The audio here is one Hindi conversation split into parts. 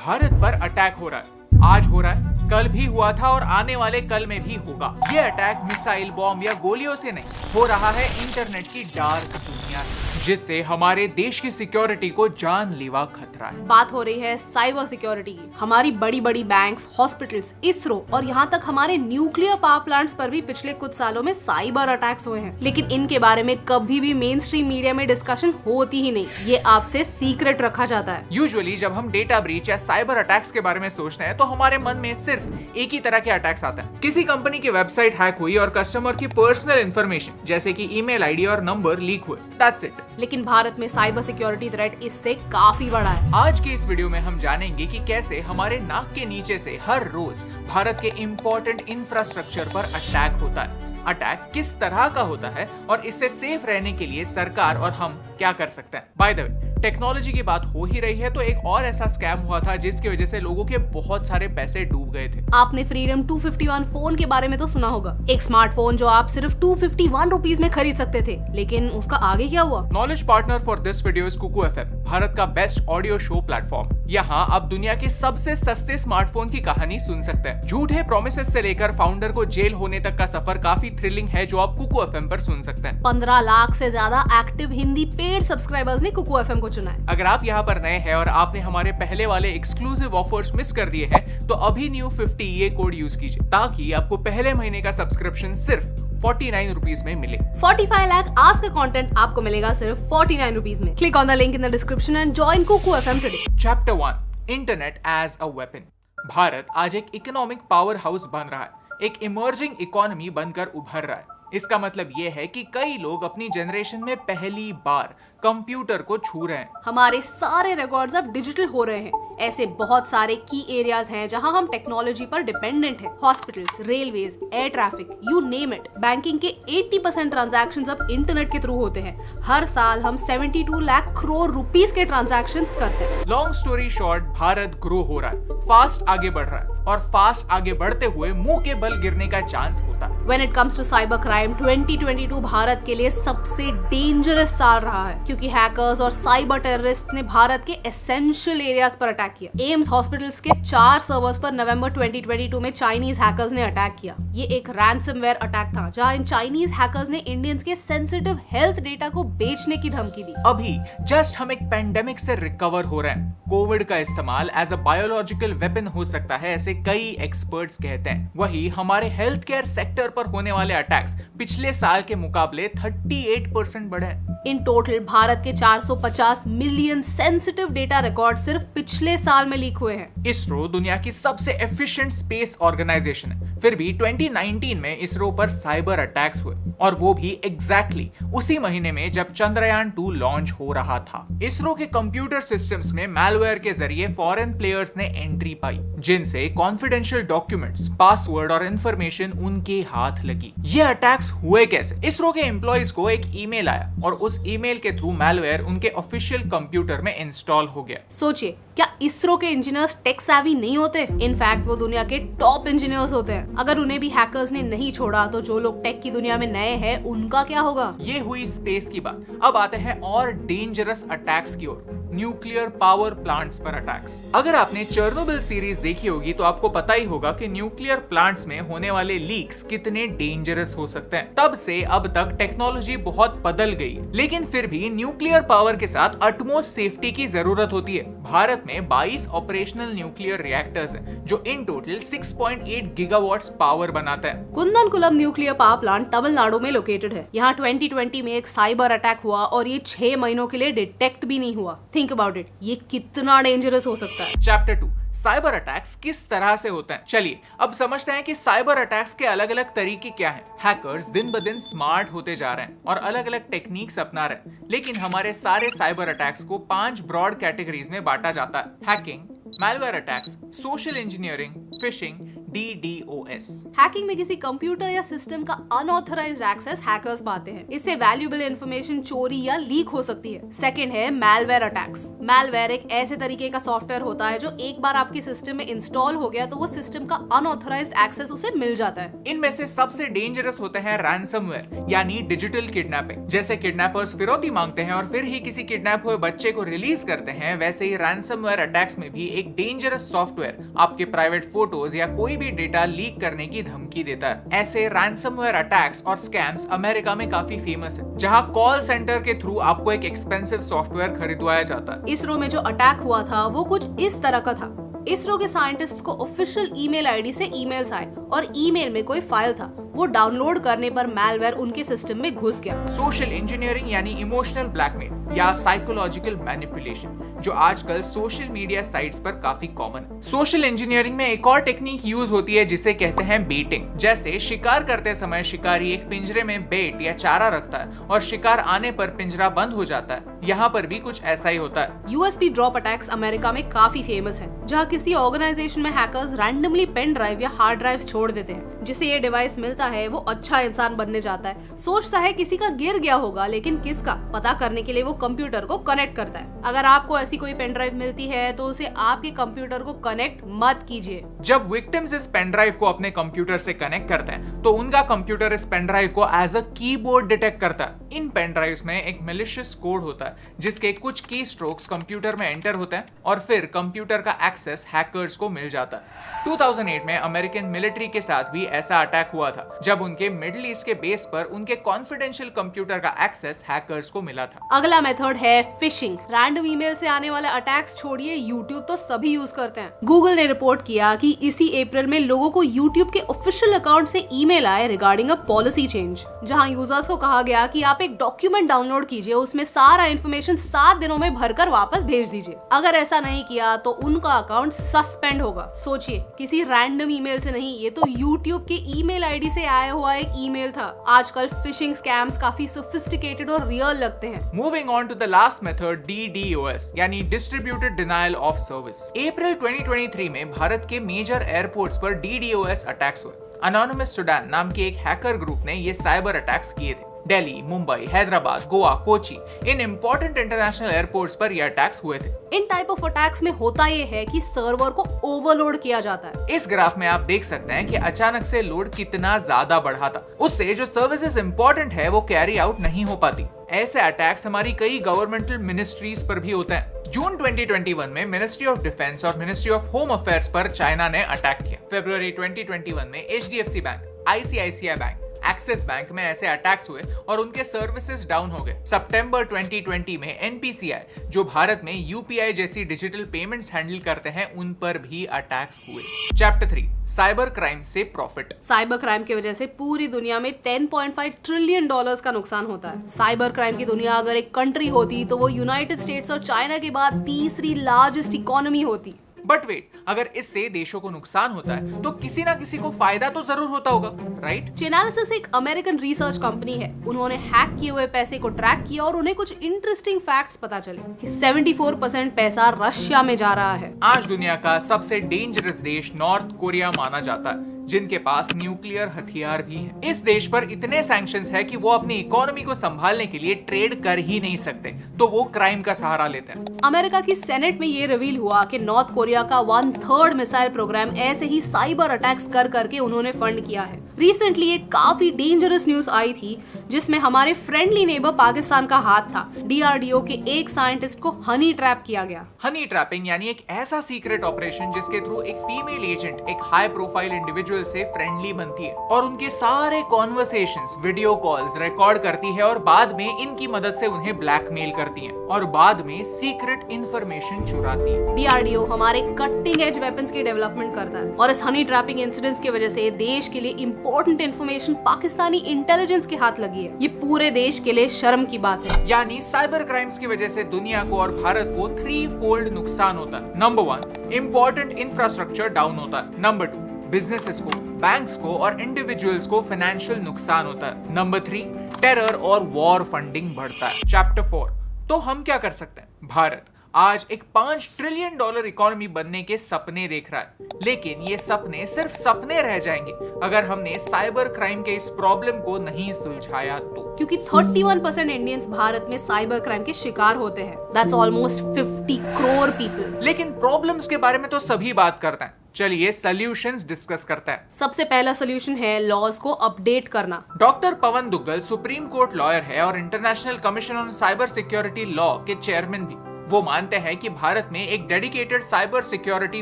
भारत पर अटैक हो रहा है। आज हो रहा है, कल भी हुआ था और आने वाले कल में भी होगा। ये अटैक मिसाइल, बॉम्ब या गोलियों से नहीं, हो रहा है इंटरनेट की डार्क दुनिया से, जिससे हमारे देश की सिक्योरिटी को जानलेवा खतरा है। बात हो रही है साइबर सिक्योरिटी की। हमारी बड़ी बड़ी बैंक्स, हॉस्पिटल्स, इसरो और यहाँ तक हमारे न्यूक्लियर पावर प्लांट्स पर भी पिछले कुछ सालों में साइबर अटैक्स हुए हैं, लेकिन इनके बारे में कभी भी मेन स्ट्रीम मीडिया में डिस्कशन होती ही नहीं। ये आपसे सीक्रेट रखा जाता है। यूजुअली जब हम डेटा ब्रीच या साइबर अटैक्स के बारे में सोचते हैं तो हमारे मन में सिर्फ एक ही तरह के अटैक्स आते हैं। किसी कंपनी की वेबसाइट हैक हुई और कस्टमर की पर्सनल इंफॉर्मेशन जैसे कि ईमेल आईडी और नंबर लीक हुए, दैट्स इट। लेकिन भारत में साइबर सिक्योरिटी थ्रेट इससे काफी बड़ा है। आज की इस वीडियो में हम जानेंगे कि कैसे हमारे नाक के नीचे से हर रोज भारत के इंपॉर्टेंट इंफ्रास्ट्रक्चर पर अटैक होता है। अटैक किस तरह का होता है और इससे सेफ रहने के लिए सरकार और हम क्या कर सकते हैं। बाय द वे, टेक्नोलॉजी की बात हो ही रही है तो एक और ऐसा स्कैम हुआ था जिसकी वजह से लोगों के बहुत सारे पैसे डूब गए थे। आपने फ्रीडम 251 फोन के बारे में तो सुना होगा। एक स्मार्टफोन जो आप सिर्फ 251 रुपीज में खरीद सकते थे, लेकिन उसका आगे क्या हुआ? Knowledge partner for this video is Kuku FM, Bharat का बेस्ट ऑडियो शो प्लेटफॉर्म। यहाँ आप दुनिया के सबसे सस्ते स्मार्टफोन की कहानी सुन सकते हैं। झूठे प्रोमिसेस से लेकर फाउंडर को जेल होने तक का सफर काफी थ्रिलिंग है जो आप कुकू एफएम पर सुन सकते हैं। 15 लाख से ज्यादा एक्टिव हिंदी पेड सब्सक्राइबर्स ने कुकू एफएम को चुना है। अगर आप यहाँ पर नए हैं और आपने हमारे पहले वाले एक्सक्लूसिव ऑफर्स मिस कर दिए हैं तो अभी न्यू 50 ये कोड यूज कीजिए ताकि आपको पहले महीने का सब्सक्रिप्शन सिर्फ 49 रुपीज में मिले। 45 लाख आज का कंटेंट आपको मिलेगा सिर्फ 49 रुपीज में। Click on the link in the description and join Kuku FM today. Chapter 1, internet as a weapon. Bharat आज एक इकोनॉमिक पावर हाउस बन रहा है, एक इमर्जिंग इकोनॉमी बनकर उभर रहा है। इसका मतलब ये है कि कई लोग अपनी जनरेशन में पहली बार कंप्यूटर को छू रहे हैं। हमारे सारे रिकॉर्ड्स अब डिजिटल हो रहे हैं। ऐसे बहुत सारे की एरियाज हैं जहां हम टेक्नोलॉजी पर डिपेंडेंट हैं। Hospitals, railways, air traffic, you name it. Banking के 80% ट्रांजैक्शंस अब इंटरनेट के थ्रू होते हैं। हर साल हम 72 लाख करोड़ रुपीस के ट्रांजैक्शंस करते हैं। Long story short, Bharat grow हो रहा है, फास्ट आगे बढ़ रहा है और फास्ट आगे बढ़ते हुए मुंह के बल गिरने का चांस होता है। When it comes to cyber crime, 2022 Bharat के लिए सबसे डेंजरस साल रहा है क्योंकि हैकर्स और साइबर टेररिस्ट ने भारत के एसेंशियल एरियाज पर अटैक किया। एम्स हॉस्पिटल्स के 4 सर्वर्स पर नवंबर 2022 में चाइनीज हैकर्स ने अटैक किया। ये एक रैंसमवेयर अटैक था जहां इन चाइनीज हैकर्स ने इंडियंस के सेंसिटिव हेल्थ डेटा को बेचने की धमकी दी। अभी जस्ट हम एक पेंडेमिक से रिकवर हो रहे हैं। कोविड का इस्तेमाल एज अ बायोलॉजिकल वेपन हो सकता है, ऐसे कई एक्सपर्ट्स कहते हैं। वही हमारे हेल्थ केयर सेक्टर पर होने वाले अटैक्स पिछले साल के मुकाबले 38% बढ़े हैं। इन टोटल भारत के 450 मिलियन सेंसिटिव डेटा रिकॉर्ड सिर्फ पिछले साल में लीक हुए हैं। इसरो दुनिया की सबसे एफिशिएंट स्पेस ऑर्गेनाइजेशन है, फिर भी 2019 में इसरो पर साइबर अटैक्स हुए और वो भी एग्जैक्टली उसी महीने में जब चंद्रयान 2 लॉन्च हो रहा था। इसरो के कंप्यूटर सिस्टम्स में मैलवेयर के जरिए फॉरेन प्लेयर्स ने एंट्री पाई जिनसे कॉन्फिडेंशियल डॉक्यूमेंट्स, पासवर्ड और इंफॉर्मेशन उनके हाथ लगी। ये अटैक्स हुए कैसे? इसरो के एम्प्लॉइज को एक ईमेल आया और उस ईमेल के थ्रू मैलवेयर उनके ऑफिशियल कंप्यूटर में इंस्टॉल हो गया। सोचिए, क्या इसरो के इंजीनियर्स टेक savvy नहीं होते? इनफैक्ट वो दुनिया के टॉप इंजीनियर्स होते हैं। अगर उन्हें भी हैकर्स ने नहीं छोड़ा तो जो लोग टेक की दुनिया में नए हैं उनका क्या होगा? ये हुई स्पेस की बात। अब आते हैं और डेंजरस अटैक्स की ओर, न्यूक्लियर पावर प्लांट्स पर अटैक्स। अगर आपने चेर्नोबिल सीरीज देखी होगी तो आपको पता ही होगा कि न्यूक्लियर प्लांट्स में होने वाले लीक्स कितने डेंजरस हो सकते हैं। तब से अब तक टेक्नोलॉजी बहुत बदल गई, लेकिन फिर भी न्यूक्लियर पावर के साथ अटमोस्ट सेफ्टी की जरूरत होती है। भारत में 22 ऑपरेशनल न्यूक्लियर रिएक्टर्स हैं, जो इन टोटल 6.8 गीगावाट्स पावर बनाता है। कुंदनकुलम न्यूक्लियर पावर प्लांट तमिलनाडु में लोकेटेड है। यहाँ 2020 में एक साइबर अटैक हुआ और ये 6 महीनों के लिए डिटेक्ट भी नहीं हुआ। थिंक अबाउट इट, ये कितना डेंजरस हो सकता है। चैप्टर 2, साइबर अटैक्स किस तरह से होते हैं। चलिए अब समझते हैं कि साइबर अटैक्स के अलग अलग तरीके क्या हैं। हैकर्स दिन ब दिन स्मार्ट होते जा रहे हैं और अलग अलग टेक्निक्स अपना रहे हैं, लेकिन हमारे सारे साइबर अटैक्स को 5 ब्रॉड कैटेगरीज में बांटा जाता है। Hacking, malware attacks, social engineering, phishing, DDoS। Hacking में किसी कंप्यूटर या सिस्टम का अनऑथराइज्ड एक्सेस हैकर्स पाते हैं। इससे वैल्यूएबल इंफॉर्मेशन चोरी या लीक हो सकती है। सेकंड है मैलवेयर अटैक्स। मैलवेयर एक ऐसे तरीके का सॉफ्टवेयर होता है जो एक बार आपके सिस्टम में इंस्टॉल हो गया तो वो सिस्टम का अनऑथराइज्ड एक्सेस उसे मिल जाता है। इनमें से सबसे डेंजरस होते हैं रैंसमवेयर यानी डिजिटल किडनैपिंग। जैसे किडनैपर्स फिरौती मांगते हैं और फिर ही किसी किडनैप हुए बच्चे को रिलीज करते हैं, वैसे ही रैंसमवेयर अटैक्स में भी एक डेंजरस सॉफ्टवेयर आपके प्राइवेट फोटोज या कोई भी डेटा लीक करने की धमकी देता है। ऐसे रैंसमवेयर अटैक्स और स्कैम्स अमेरिका में काफी फेमस है, जहां कॉल सेंटर के थ्रू आपको एक एक्सपेंसिव सॉफ्टवेयर खरीदवाया जाता है। इसरो में जो अटैक हुआ था वो कुछ इस तरह का था। इसरो के साइंटिस्ट्स को ऑफिशियल ईमेल आईडी से ईमेल्स आए और ईमेल में कोई फाइल था। वो डाउनलोड करने पर मैलवेयर उनके सिस्टम में घुस गया। सोशल इंजीनियरिंग यानी इमोशनल ब्लैकमेल या साइकोलॉजिकल मैनिपुलेशन, जो आजकल सोशल मीडिया साइट्स पर काफी कॉमन है। सोशल इंजीनियरिंग में एक और टेक्निक यूज होती है जिसे कहते हैं बेटिंग। जैसे शिकार करते समय शिकारी एक पिंजरे में बेट या चारा रखता है और शिकार आने पर पिंजरा बंद हो जाता है। यहाँ पर भी कुछ ऐसा ही होता है। यूएसबी ड्रॉप अटैक्स अमेरिका में काफी फेमस है, जहाँ किसी ऑर्गेनाइजेशन में हैकर्स रैंडमली पेन ड्राइव या हार्ड ड्राइव छोड़ देते हैं। जिसे ये डिवाइस मिलता है वो अच्छा इंसान बनने जाता है। सोचता है किसी का गिर गया होगा, लेकिन किसका पता करने के लिए वो कंप्यूटर को कनेक्ट करता है। अगर आपको ऐसी कोई पेन ड्राइव मिलती है तो उसे आपके कंप्यूटर को कनेक्ट मत कीजिए। जब विक्टिम्स इस पेन ड्राइव को अपने कंप्यूटर से कनेक्ट करते हैं तो उनका कंप्यूटर इस पेन ड्राइव को एज अ कीबोर्ड डिटेक्ट करता है। इन पेन ड्राइव्स में एक मैलिशियस कोड होता है जिसके कुछ की स्ट्रोक्स कंप्यूटर में एंटर होते हैं और फिर कंप्यूटर का एक्सेस हैकर्स को मिल जाता है। 2008 में अमेरिकन मिलिट्री के साथ भी ऐसा अटैक हुआ था, जब उनके मिडिल ईस्ट के बेस पर उनके कॉन्फिडेंशियल कंप्यूटर का एक्सेस हैकर्स को मिला था। अगला मेथड है फिशिंग। रैंडम ईमेल से आने वाले अटैक्स छोड़िए, यूट्यूब तो सभी यूज करते हैं। गूगल ने रिपोर्ट किया कि इसी अप्रैल में लोगों को यूट्यूब के ऑफिशियल अकाउंट से ईमेल आए रिगार्डिंग अ पॉलिसी चेंज, जहां यूजर्स को कहा गया कि आप एक डॉक्यूमेंट डाउनलोड कीजिए, उसमें सारा इन्फॉर्मेशन 7 दिनों में भरकर वापस भेज दीजिए। अगर ऐसा नहीं किया तो उनका अकाउंट सस्पेंड होगा। सोचिए, किसी रैंडम ईमेल से नहीं, ये तो यूट्यूब के ईमेल आईडी से आया हुआ एक ईमेल था। आजकल फिशिंग स्कैम्स काफी सोफिस्टिकेटेड और रियल लगते हैं। Moving on to the last method, DDoS यानी डिस्ट्रीब्यूटेड डिनायल ऑफ सर्विस। अप्रैल 2023 में भारत के मेजर एयरपोर्ट्स पर DDoS अटैक्स हुए। अनोनिमस सुडान नाम के एक हैकर ग्रुप ने ये साइबर अटैक्स किए थे। दिल्ली, मुंबई, हैदराबाद, गोवा, कोची, इन इंपॉर्टेंट इंटरनेशनल एयरपोर्ट्स पर ये अटैक्स हुए थे। इन टाइप ऑफ अटैक्स में होता ये है कि सर्वर को ओवरलोड किया जाता है। इस ग्राफ में आप देख सकते हैं कि अचानक से लोड कितना ज्यादा बढ़ा था। उससे जो सर्विसेज इंपॉर्टेंट है वो कैरी आउट नहीं हो पाती। ऐसे अटैक्स हमारी कई गवर्नमेंटल मिनिस्ट्रीज पर भी होते हैं। जून 2021 में मिनिस्ट्री ऑफ डिफेंस और मिनिस्ट्री ऑफ होम अफेयर्स पर चाइना ने अटैक किया। फरवरी 2021 में HDFC bank, ICICI bank, axis bank में ऐसे अटैक्स हुए और उनके सर्विसेज डाउन हो गए। सितंबर 2020 में NPCI, जो भारत में UPI जैसी डिजिटल पेमेंट्स हैंडल करते हैं, उन पर भी अटैक्स हुए। चैप्टर 3, साइबर क्राइम से प्रॉफिट। साइबर क्राइम की वजह से पूरी दुनिया में $10.5 ट्रिलियन का नुकसान होता है। साइबर क्राइम की दुनिया अगर एक कंट्री होती तो वो यूनाइटेड स्टेट्स और चाइना के बाद तीसरी लार्जेस्ट इकोनॉमी होती। बट वेट, अगर इससे देशों को नुकसान होता है तो किसी ना किसी को फायदा तो जरूर होता होगा, राइट? Chainalysis एक अमेरिकन रिसर्च कंपनी है। उन्होंने हैक किए हुए पैसे को ट्रैक किया और उन्हें कुछ इंटरेस्टिंग फैक्ट्स पता चले कि 74% पैसा रशिया में जा रहा है। आज दुनिया का सबसे डेंजरस देश नॉर्थ कोरिया माना जाता है, जिनके पास न्यूक्लियर हथियार भी है। इस देश पर इतने सैंक्शंस है कि वो अपनी इकोनॉमी को संभालने के लिए ट्रेड कर ही नहीं सकते, तो वो क्राइम का सहारा लेते हैं। अमेरिका की सेनेट में ये रिवील हुआ कि नॉर्थ कोरिया का 1/3 मिसाइल प्रोग्राम ऐसे ही साइबर अटैक्स कर करके उन्होंने फंड किया है। रिसेंटली एक काफी डेंजरस न्यूज आई थी जिसमें हमारे फ्रेंडली नेबर पाकिस्तान का हाथ था। DRDO के एक साइंटिस्ट को हनी ट्रैप किया गया। हनी ट्रैपिंग यानी एक ऐसा सीक्रेट ऑपरेशन जिसके थ्रू एक फीमेल एजेंट एक हाई प्रोफाइल इंडिविजुअल से फ्रेंडली बनती है और उनके सारे कॉन्वर्सेशंस, वीडियो कॉल्स रिकॉर्ड करती है और बाद में इनकी मदद से उन्हें ब्लैकमेल करती है और बाद में सीक्रेट इंफॉर्मेशन चुराती है। DRDO हमारे कटिंग एज वेपन्स की डेवलपमेंट करता है और इस हनी ट्रैपिंग इंसिडेंट्स की वजह से देश के लिए इंपॉर्टेंट इंफॉर्मेशन पाकिस्तानी इंटेलिजेंस के हाथ लगी है। ये पूरे देश के लिए शर्म की बात है। यानी साइबर क्राइम्स की वजह से दुनिया को और भारत को 3-fold नुकसान होता है। नंबर 1, इंपॉर्टेंट इंफ्रास्ट्रक्चर डाउन होता है। नंबर 2, बिजनेसेस को, बैंक्स को और इंडिविजुअल्स को फाइनेंशियल नुकसान होता है। नंबर 3, टेरर और वॉर फंडिंग बढ़ता है। चैप्टर 4, तो हम क्या कर सकते हैं? भारत आज एक $5 ट्रिलियन इकोनॉमी बनने के सपने देख रहा है। लेकिन ये सपने सिर्फ सपने रह जाएंगे अगर हमने साइबर क्राइम के इस प्रॉब्लम को नहीं सुलझाया तो। क्योंकि 31% इंडियंस भारत में साइबर क्राइम के शिकार होते हैं। That's almost 50 crore people। लेकिन प्रॉब्लम्स के बारे में तो सभी बात करते हैं। चलिए सॉल्यूशंस डिस्कस करते हैं। सबसे पहला सोल्यूशन है लॉज को अपडेट करना। डॉक्टर पवन दुग्गल सुप्रीम कोर्ट लॉयर है और international commission on cyber security law के चेयरमैन भी। वो मानते हैं कि भारत में एक डेडिकेटेड साइबर सिक्योरिटी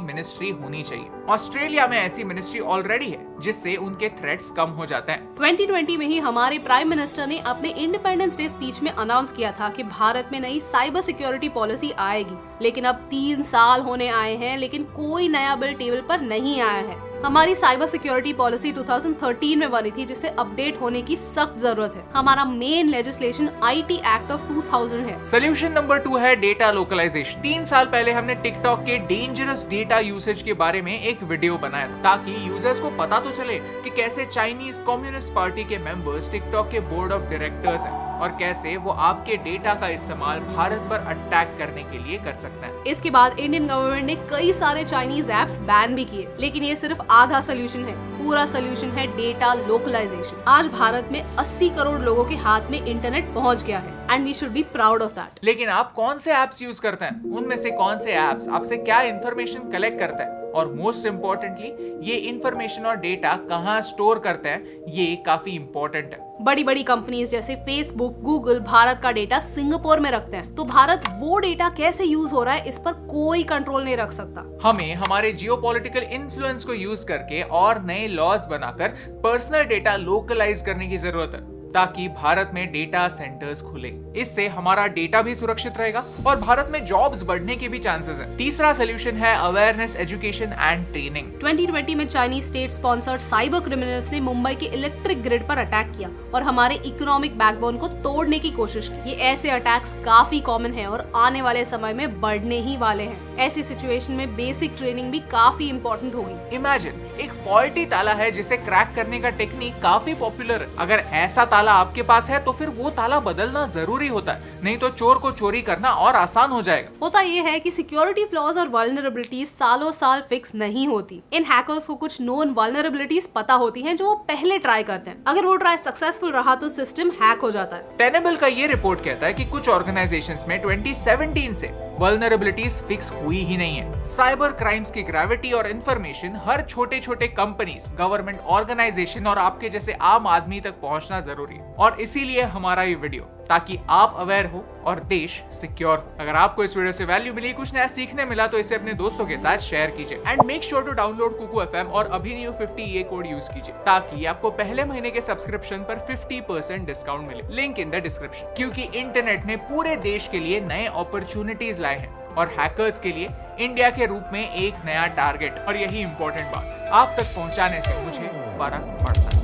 मिनिस्ट्री होनी चाहिए। ऑस्ट्रेलिया में ऐसी मिनिस्ट्री ऑलरेडी है जिससे उनके थ्रेट्स कम हो जाते हैं। 2020 में ही हमारे प्राइम मिनिस्टर ने अपने इंडिपेंडेंस डे स्पीच में अनाउंस किया था कि भारत में नई साइबर सिक्योरिटी पॉलिसी आएगी। लेकिन अब 3 साल होने आए हैं लेकिन कोई नया बिल टेबल पर नहीं आया है। हमारी साइबर सिक्योरिटी पॉलिसी 2013 में बनी थी जिसे अपडेट होने की सख्त जरूरत है। हमारा main legislation IT act of 2000 है। सोल्यूशन नंबर 2 है डेटा लोकलाइजेशन। 3 साल पहले हमने टिकटॉक के डेंजरस डेटा यूसेज के बारे में एक वीडियो बनाया था ताकि यूजर्स को पता तो चले कि कैसे चाइनीज कम्युनिस्ट पार्टी के मेंबर्स टिकटॉक के बोर्ड ऑफ डायरेक्टर्स हैं और कैसे वो आपके डेटा का इस्तेमाल भारत पर अटैक करने के लिए कर सकते हैं। इसके बाद इंडियन गवर्नमेंट ने कई सारे चाइनीज ऐप्स बैन भी किए। लेकिन ये सिर्फ आधा सोल्यूशन है। पूरा सोल्यूशन है डेटा लोकलाइजेशन। आज भारत में 80 करोड़ लोगों के हाथ में इंटरनेट पहुंच गया है and we should be proud of that. लेकिन आप कौन से ऐप्स यूज करते हैं? उनमें से कौन से ऐप्स आपसे क्या इंफॉर्मेशन कलेक्ट करते हैं? और मोस्ट इम्पोर्टेंटली ये इंफॉर्मेशन और डेटा कहाँ स्टोर करते हैं, ये काफी इम्पोर्टेंट है। बड़ी बड़ी कंपनीज जैसे फेसबुक, गूगल भारत का डेटा सिंगापुर में रखते हैं, तो भारत वो डेटा कैसे यूज हो रहा है इस पर कोई कंट्रोल नहीं रख सकता। हमें हमारे जियोपॉलिटिकल इन्फ्लुएंस को यूज करके और नए लॉज बनाकर पर्सनल डेटा लोकलाइज करने की जरूरत है ताकि भारत में डेटा सेंटर्स खुले। इससे हमारा डेटा भी सुरक्षित रहेगा और भारत में जॉब्स बढ़ने के भी चांसेस हैं। तीसरा सोल्यूशन है अवेयरनेस, एजुकेशन एंड ट्रेनिंग। 2020 में Chinese state sponsored cyber criminals ने मुंबई के इलेक्ट्रिक ग्रिड पर अटैक किया और हमारे इकोनॉमिक बैकबोन को तोड़ने की कोशिश की। ये ऐसे अटैक्स काफी कॉमन है और आने वाले समय में बढ़ने ही वाले हैं। ऐसी सिचुएशन में बेसिक ट्रेनिंग भी काफी इंपॉर्टेंट होगी। इमेजिन एक फॉल्टी ताला है जिसे क्रैक करने का टेक्निक काफी पॉपुलर है। अगर ऐसा ताला आपके पास है तो फिर वो ताला बदलना जरूरी होता है, नहीं तो चोर को चोरी करना और आसान हो जाएगा। होता ये है कि सिक्योरिटी फ्लॉज और वल्नरेबिलिटीज सालों साल फिक्स नहीं होती। इन हैकर्स को कुछ नोन वल्नरेबिलिटीज पता होती हैं जो वो पहले ट्राई करते हैं। अगर वो ट्राई सक्सेसफुल रहा तो सिस्टम हैक हो जाता है। टेनेबल का ये रिपोर्ट कहता है कि कुछ ऑर्गेनाइजेशंस में 2017 से वल्नरेबिलिटीज फिक्स हुई ही नहीं है। साइबर क्राइम्स की ग्रेविटी और इंफॉर्मेशन हर छोटे छोटे कंपनीज, गवर्नमेंट ऑर्गेनाइजेशन और आपके जैसे आम आदमी तक पहुंचना जरूरी है। और इसीलिए हमारा ये वीडियो, ताकि आप अवेयर हो और देश सिक्योर हो। अगर आपको इस वीडियो से वैल्यू मिली, कुछ नया सीखने मिला तो इसे अपने दोस्तों के साथ शेयर कीजिए and make sure to download Kuku FM और अभिनव 50 ये कोड यूज कीजिए ताकि आपको पहले महीने के सब्सक्रिप्शन पर 50% डिस्काउंट मिले। Link in the description. क्योंकि इंटरनेट ने पूरे देश के लिए नए अपॉर्चुनिटीज लाए हैं और हैकर्स के लिए इंडिया के रूप में एक नया टारगेट। और यही इंपॉर्टेंट बात, आप तक पहुंचाने से मुझे फर्क पड़ता है।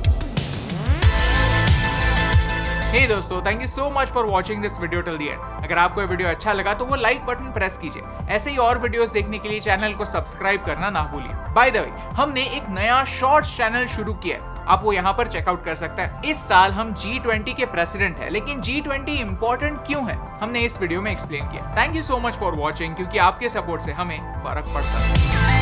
हे दोस्तों, thank you so much for watching this video till the end. अगर आपको ये वीडियो अच्छा लगा तो वो लाइक बटन प्रेस कीजिए। ऐसे ही और वीडियोस देखने के लिए चैनल को सब्सक्राइब करना ना भूलिए। बाय द वे, हमने एक नया शॉर्ट्स चैनल शुरू किया है, आप वो यहाँ पर चेकआउट कर सकते हैं। इस साल हम G20 के प्रेसिडेंट हैं, लेकिन G20 इंपॉर्टेंट क्यों है हमने इस वीडियो में एक्सप्लेन किया। Thank you so much for watching, क्योंकि आपके सपोर्ट से हमें फर्क पड़ता है।